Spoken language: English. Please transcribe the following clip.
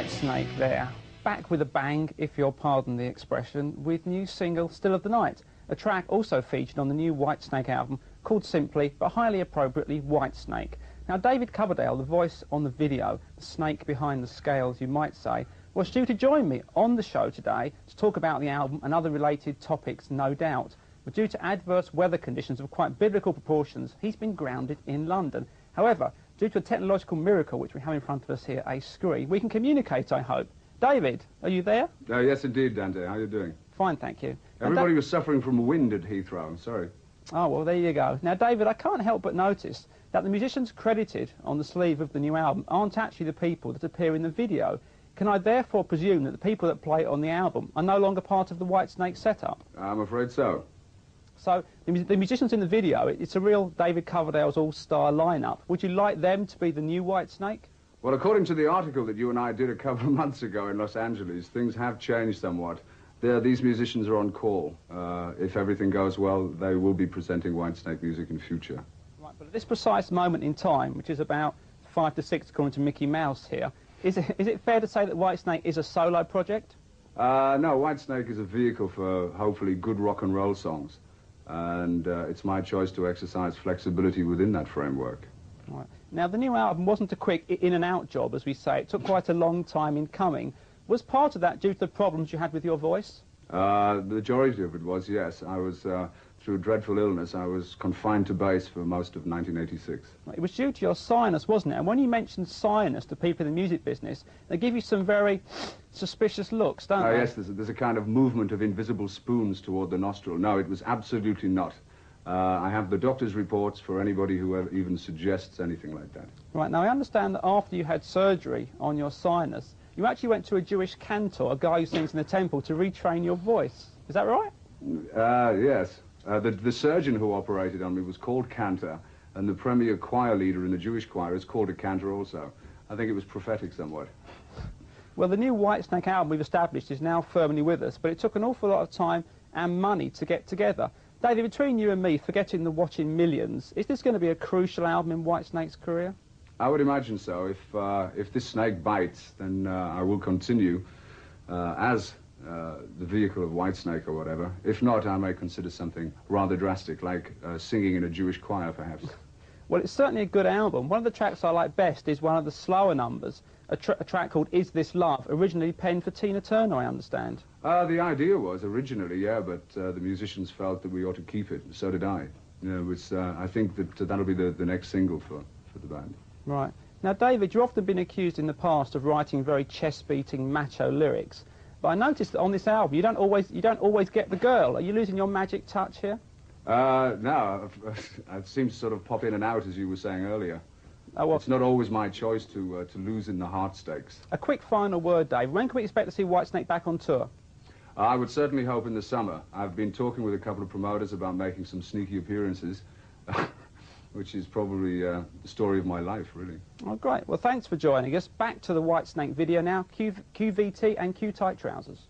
Whitesnake there, back with a bang, if you'll pardon the expression, with new single Still of the Night, a track also featured on the new Whitesnake album called simply, but highly appropriately, Whitesnake. Now David Coverdale, the voice on the video, the snake behind the scales you might say, was due to join me on the show today to talk about the album and other related topics, no doubt. But due to adverse weather conditions of quite biblical proportions, he's been grounded in London. However, due to a technological miracle which we have in front of us here, a screen, we can communicate, I hope. David, are you there? Yes, indeed, Dante. How are you doing? Fine, thank you. Everybody was suffering from wind at Heathrow. I'm sorry. Oh, well, there you go. Now, David, I can't help but notice that the musicians credited on the sleeve of the new album aren't actually the people that appear in the video. Can I therefore presume that the people that play on the album are no longer part of the Whitesnake setup? I'm afraid so. So, the musicians in the video, it's a real David Coverdale's all-star lineup. Would you like them to be the new Whitesnake? Well, according to the article that you and I did a couple of months ago in Los Angeles, things have changed somewhat. These musicians are on call. If everything goes well, they will be presenting Whitesnake music in future. Right, but at this precise moment in time, which is about 5 to 6 according to Mickey Mouse here, is it fair to say that Whitesnake is a solo project? No, Whitesnake is a vehicle for hopefully good rock and roll songs. And it's my choice to exercise flexibility within that framework. Right. Now, the new album wasn't a quick in-and-out job, as we say. It took quite a long time in coming. Was part of that due to the problems you had with your voice? The majority of it was, yes. I was, through dreadful illness, I was confined to base for most of 1986. It was due to your sinus, wasn't it? And when you mention sinus to people in the music business, they give you some very suspicious looks, don't they? Yes, there's a kind of movement of invisible spoons toward the nostril. No, it was absolutely not. I have the doctor's reports for anybody who even suggests anything like that. Right, now I understand that after you had surgery on your sinus, you actually went to a Jewish cantor, a guy who sings in the temple, to retrain your voice. Is that right? Yes. The surgeon who operated on me was called Cantor, and the premier choir leader in the Jewish choir is called a cantor also. I think it was prophetic somewhat. Well, the new Whitesnake album we've established is now firmly with us, but it took an awful lot of time and money to get together. David, between you and me, forgetting the watching millions, is this going to be a crucial album in Whitesnake's career? I would imagine so. If this snake bites, then I will continue as the vehicle of Whitesnake or whatever. If not, I may consider something rather drastic, like singing in a Jewish choir, perhaps. Well, it's certainly a good album. One of the tracks I like best is one of the slower numbers, a track called Is This Love, originally penned for Tina Turner, I understand. The idea was originally, yeah, but the musicians felt that we ought to keep it, so did I. You know, I think that that'll be the next single for the band. Right. Now, David, you've often been accused in the past of writing very chest-beating macho lyrics, but I noticed that on this album you don't always get the girl. Are you losing your magic touch here? No, I've seemed to sort of pop in and out, as you were saying earlier. Oh, well, it's not always my choice to lose in the heart stakes. A quick final word, Dave. When can we expect to see Whitesnake back on tour? I would certainly hope in the summer. I've been talking with a couple of promoters about making some sneaky appearances, which is probably the story of my life, really. Oh, great. Well, thanks for joining us. Back to the Whitesnake video now. QVT and Q-tight trousers.